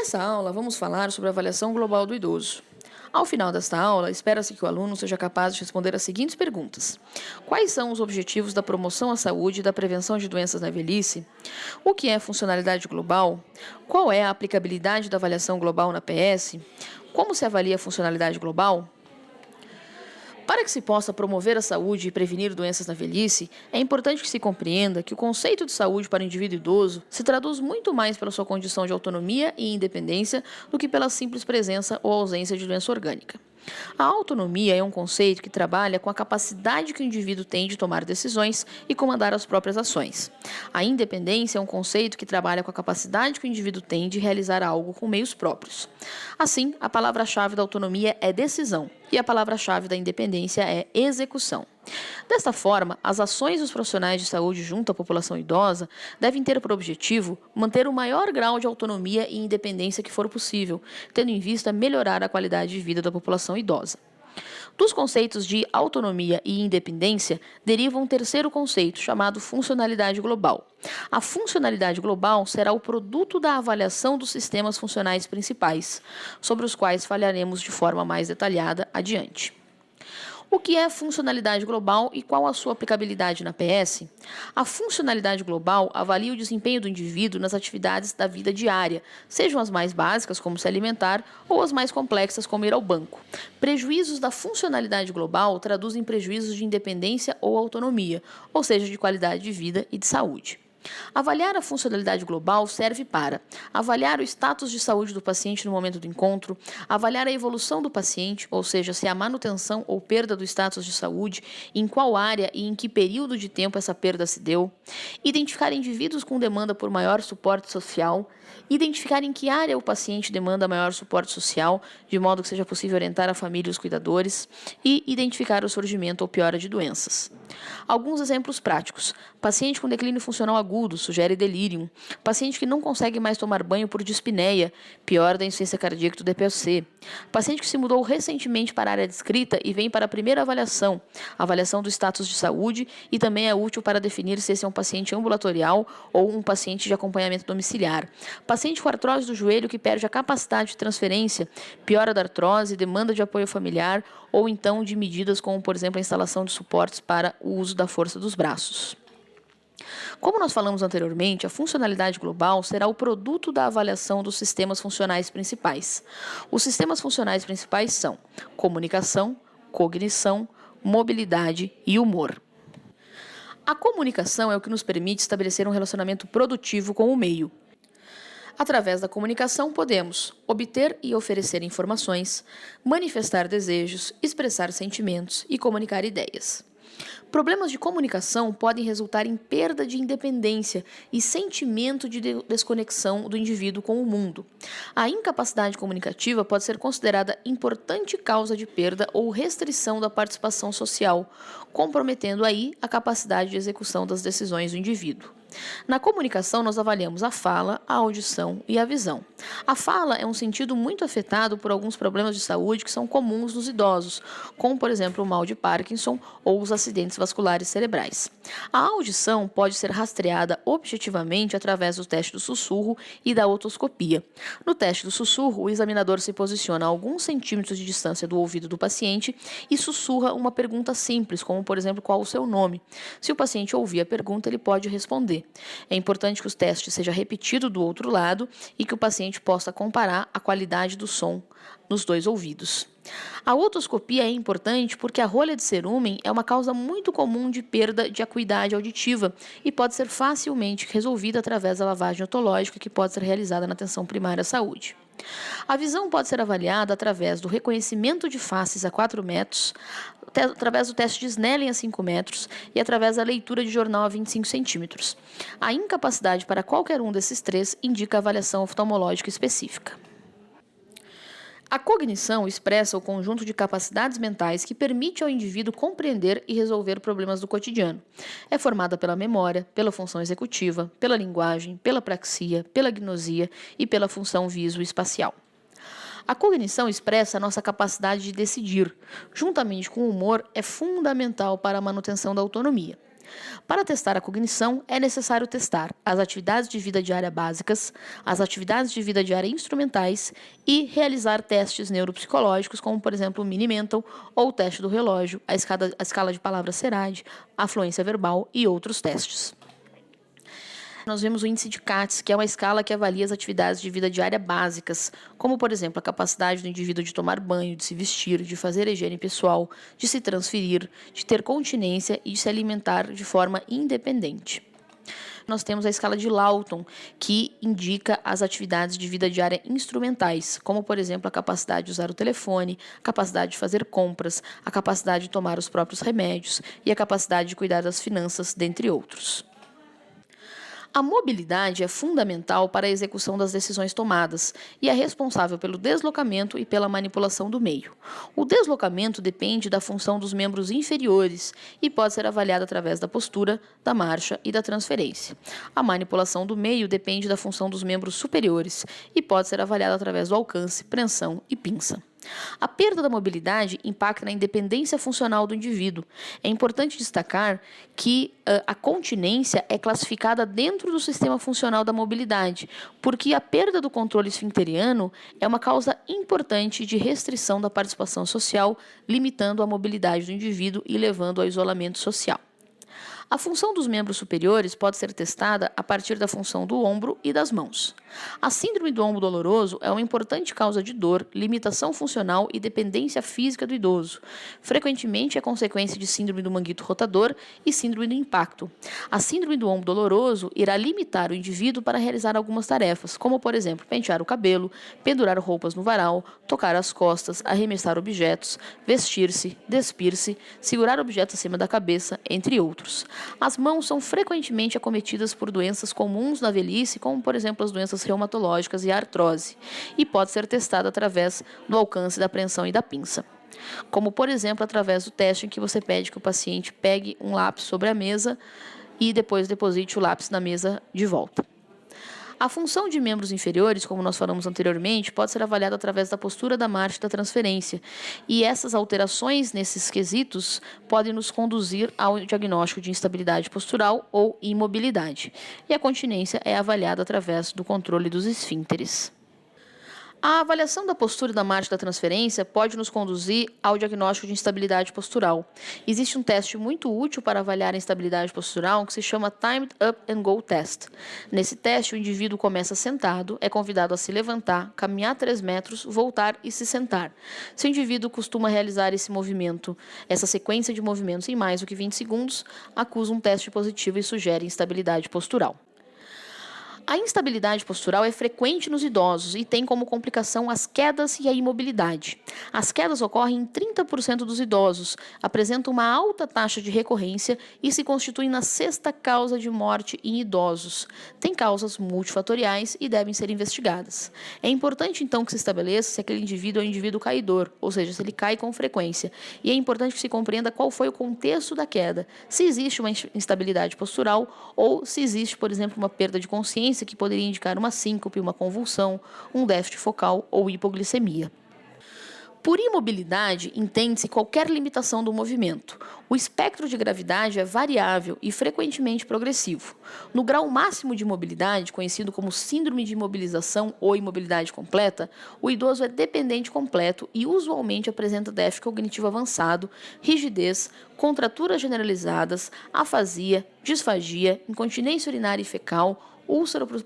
Nessa aula, vamos falar sobre a avaliação global do idoso. Ao final desta aula, espera-se que o aluno seja capaz de responder as seguintes perguntas: quais são os objetivos da promoção à saúde e da prevenção de doenças na velhice? O que é funcionalidade global? Qual é a aplicabilidade da avaliação global na PS? Como se avalia a funcionalidade global? Para que se possa promover a saúde e prevenir doenças na velhice, é importante que se compreenda que o conceito de saúde para o indivíduo idoso se traduz muito mais pela sua condição de autonomia e independência do que pela simples presença ou ausência de doença orgânica. A autonomia é um conceito que trabalha com a capacidade que o indivíduo tem de tomar decisões e comandar as próprias ações. A independência é um conceito que trabalha com a capacidade que o indivíduo tem de realizar algo com meios próprios. Assim, a palavra-chave da autonomia é decisão e a palavra-chave da independência é execução. Desta forma, as ações dos profissionais de saúde junto à população idosa devem ter por objetivo manter o maior grau de autonomia e independência que for possível, tendo em vista melhorar a qualidade de vida da população idosa. Dos conceitos de autonomia e independência deriva um terceiro conceito, chamado funcionalidade global. A funcionalidade global será o produto da avaliação dos sistemas funcionais principais, sobre os quais falaremos de forma mais detalhada adiante. O que é funcionalidade global e qual a sua aplicabilidade na PS? A funcionalidade global avalia o desempenho do indivíduo nas atividades da vida diária, sejam as mais básicas, como se alimentar, ou as mais complexas, como ir ao banco. Prejuízos da funcionalidade global traduzem prejuízos de independência ou autonomia, ou seja, de qualidade de vida e de saúde. Avaliar a funcionalidade global serve para avaliar o status de saúde do paciente no momento do encontro, avaliar a evolução do paciente, ou seja, se há manutenção ou perda do status de saúde, em qual área e em que período de tempo essa perda se deu, identificar indivíduos com demanda por maior suporte social, identificar em que área o paciente demanda maior suporte social, de modo que seja possível orientar a família e os cuidadores, e identificar o surgimento ou piora de doenças. Alguns exemplos práticos: paciente com declínio funcional agudo, sugere delírio. Paciente que não consegue mais tomar banho por dispneia, piora da insuficiência cardíaca do DPOC. Paciente que se mudou recentemente para a área descrita e vem para a primeira avaliação do status de saúde, e também é útil para definir se esse é um paciente ambulatorial ou um paciente de acompanhamento domiciliar. Paciente com artrose do joelho que perde a capacidade de transferência, piora da artrose, demanda de apoio familiar ou então de medidas como, por exemplo, a instalação de suportes para o uso da força dos braços. Como nós falamos anteriormente, a funcionalidade global será o produto da avaliação dos sistemas funcionais principais. Os sistemas funcionais principais são comunicação, cognição, mobilidade e humor. A comunicação é o que nos permite estabelecer um relacionamento produtivo com o meio. Através da comunicação, podemos obter e oferecer informações, manifestar desejos, expressar sentimentos e comunicar ideias. Problemas de comunicação podem resultar em perda de independência e sentimento de desconexão do indivíduo com o mundo. A incapacidade comunicativa pode ser considerada importante causa de perda ou restrição da participação social, comprometendo aí a capacidade de execução das decisões do indivíduo. Na comunicação, nós avaliamos a fala, a audição e a visão. A fala é um sentido muito afetado por alguns problemas de saúde que são comuns nos idosos, como, por exemplo, o mal de Parkinson ou os acidentes vasculares cerebrais. A audição pode ser rastreada objetivamente através do teste do sussurro e da otoscopia. No teste do sussurro, o examinador se posiciona a alguns centímetros de distância do ouvido do paciente e sussurra uma pergunta simples, como, por exemplo, qual o seu nome. Se o paciente ouvir a pergunta, ele pode responder. É importante que o teste seja repetido do outro lado e que o paciente possa comparar a qualidade do som nos dois ouvidos. A otoscopia é importante porque a rolha de cerumen é uma causa muito comum de perda de acuidade auditiva e pode ser facilmente resolvida através da lavagem otológica, que pode ser realizada na atenção primária à saúde. A visão pode ser avaliada através do reconhecimento de faces a 4 metros, através do teste de Snellen a 5 metros e através da leitura de jornal a 25 centímetros. A incapacidade para qualquer um desses três indica avaliação oftalmológica específica. A cognição expressa o conjunto de capacidades mentais que permite ao indivíduo compreender e resolver problemas do cotidiano. É formada pela memória, pela função executiva, pela linguagem, pela praxia, pela gnosia e pela função visoespacial. A cognição expressa a nossa capacidade de decidir. Juntamente com o humor, é fundamental para a manutenção da autonomia. Para testar a cognição, é necessário testar as atividades de vida diária básicas, as atividades de vida diária instrumentais e realizar testes neuropsicológicos, como, por exemplo, o Mini-Mental ou o teste do relógio, a escala de palavras SERAD, a fluência verbal e outros testes. Nós vemos o índice de CATS, que é uma escala que avalia as atividades de vida diária básicas, como, por exemplo, a capacidade do indivíduo de tomar banho, de se vestir, de fazer higiene pessoal, de se transferir, de ter continência e de se alimentar de forma independente. Nós temos a escala de Lawton, que indica as atividades de vida diária instrumentais, como, por exemplo, a capacidade de usar o telefone, a capacidade de fazer compras, a capacidade de tomar os próprios remédios e a capacidade de cuidar das finanças, dentre outros. A mobilidade é fundamental para a execução das decisões tomadas e é responsável pelo deslocamento e pela manipulação do meio. O deslocamento depende da função dos membros inferiores e pode ser avaliado através da postura, da marcha e da transferência. A manipulação do meio depende da função dos membros superiores e pode ser avaliada através do alcance, preensão e pinça. A perda da mobilidade impacta na independência funcional do indivíduo. É importante destacar que a continência é classificada dentro do sistema funcional da mobilidade, porque a perda do controle esfincteriano é uma causa importante de restrição da participação social, limitando a mobilidade do indivíduo e levando ao isolamento social. A função dos membros superiores pode ser testada a partir da função do ombro e das mãos. A síndrome do ombro doloroso é uma importante causa de dor, limitação funcional e dependência física do idoso. Frequentemente é consequência de síndrome do manguito rotador e síndrome do impacto. A síndrome do ombro doloroso irá limitar o indivíduo para realizar algumas tarefas, como, por exemplo, pentear o cabelo, pendurar roupas no varal, tocar as costas, arremessar objetos, vestir-se, despir-se, segurar objetos acima da cabeça, entre outros. As mãos são frequentemente acometidas por doenças comuns na velhice, como, por exemplo, as doenças reumatológicas e a artrose, e pode ser testada através do alcance da preensão e da pinça. Como, por exemplo, através do teste em que você pede que o paciente pegue um lápis sobre a mesa e depois deposite o lápis na mesa de volta. A função de membros inferiores, como nós falamos anteriormente, pode ser avaliada através da postura, da marcha e da transferência. E essas alterações nesses quesitos podem nos conduzir ao diagnóstico de instabilidade postural ou imobilidade. E a continência é avaliada através do controle dos esfíncteres. A avaliação da postura e da marcha da transferência pode nos conduzir ao diagnóstico de instabilidade postural. Existe um teste muito útil para avaliar a instabilidade postural que se chama Timed Up and Go Test. Nesse teste, o indivíduo começa sentado, é convidado a se levantar, caminhar 3 metros, voltar e se sentar. Se o indivíduo costuma realizar esse movimento, essa sequência de movimentos em mais do que 20 segundos, acusa um teste positivo e sugere instabilidade postural. A instabilidade postural é frequente nos idosos e tem como complicação as quedas e a imobilidade. As quedas ocorrem em 30% dos idosos, apresentam uma alta taxa de recorrência e se constituem na 6ª causa de morte em idosos. Tem causas multifatoriais e devem ser investigadas. É importante, então, que se estabeleça se aquele indivíduo é um indivíduo caidor, ou seja, se ele cai com frequência. E é importante que se compreenda qual foi o contexto da queda, se existe uma instabilidade postural ou se existe, por exemplo, uma perda de consciência que poderia indicar uma síncope, uma convulsão, um déficit focal ou hipoglicemia. Por imobilidade, entende-se qualquer limitação do movimento. O espectro de gravidade é variável e frequentemente progressivo. No grau máximo de mobilidade, conhecido como síndrome de imobilização ou imobilidade completa, o idoso é dependente completo e usualmente apresenta déficit cognitivo avançado, rigidez, contraturas generalizadas, afasia, disfagia, incontinência urinária e fecal, úlcera por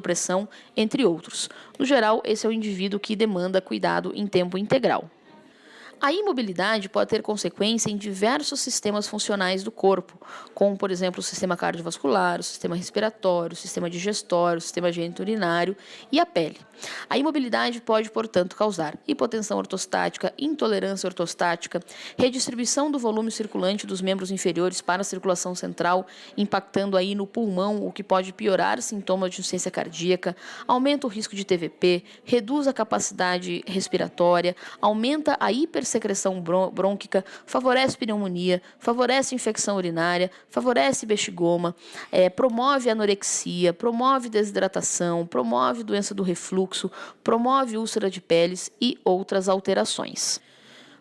pressão, entre outros. No geral, esse é o indivíduo que demanda cuidado em tempo integral. A imobilidade pode ter consequência em diversos sistemas funcionais do corpo, como, por exemplo, o sistema cardiovascular, o sistema respiratório, o sistema digestório, o sistema geniturinário e a pele. A imobilidade pode, portanto, causar hipotensão ortostática, intolerância ortostática, redistribuição do volume circulante dos membros inferiores para a circulação central, impactando aí no pulmão, o que pode piorar sintomas de insuficiência cardíaca, aumenta o risco de TVP, reduz a capacidade respiratória, aumenta a hipersecreção brônquica, favorece pneumonia, favorece infecção urinária, favorece bexigoma, promove anorexia, promove desidratação, promove doença do refluxo, promove úlcera de peles e outras alterações.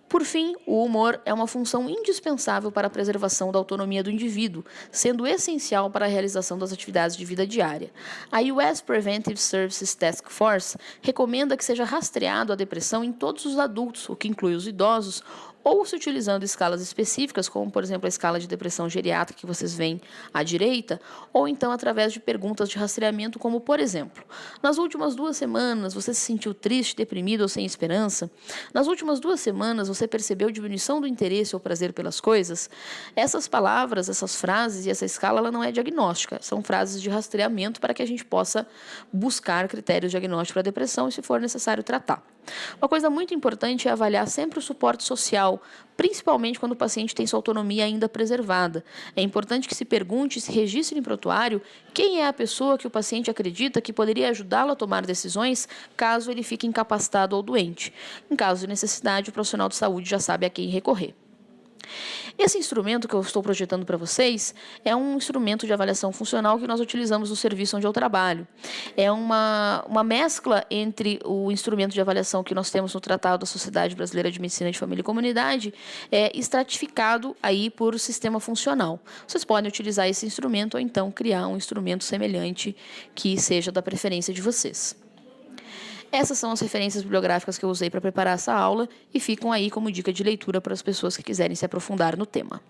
Por fim, o humor é uma função indispensável para a preservação da autonomia do indivíduo, sendo essencial para a realização das atividades de vida diária. A US Preventive Services Task Force recomenda que seja rastreado a depressão em todos os adultos, o que inclui os idosos, ou se utilizando escalas específicas, como, por exemplo, a escala de depressão geriátrica que vocês veem à direita, ou então através de perguntas de rastreamento, como, por exemplo, nas últimas 2 semanas você se sentiu triste, deprimido ou sem esperança? Nas últimas 2 semanas você percebeu diminuição do interesse ou prazer pelas coisas? Essas palavras, essas frases e essa escala, ela não é diagnóstica, são frases de rastreamento para que a gente possa buscar critérios diagnósticos para a depressão e, se for necessário, tratar. Uma coisa muito importante é avaliar sempre o suporte social, principalmente quando o paciente tem sua autonomia ainda preservada. É importante que se pergunte e se registre em prontuário quem é a pessoa que o paciente acredita que poderia ajudá-lo a tomar decisões caso ele fique incapacitado ou doente. Em caso de necessidade, o profissional de saúde já sabe a quem recorrer. Esse instrumento que eu estou projetando para vocês é um instrumento de avaliação funcional que nós utilizamos no serviço onde eu trabalho. É uma mescla entre o instrumento de avaliação que nós temos no Tratado da Sociedade Brasileira de Medicina de Família e Comunidade, estratificado aí por sistema funcional. Vocês podem utilizar esse instrumento ou então criar um instrumento semelhante que seja da preferência de vocês. Essas são as referências bibliográficas que eu usei para preparar essa aula e ficam aí como dica de leitura para as pessoas que quiserem se aprofundar no tema.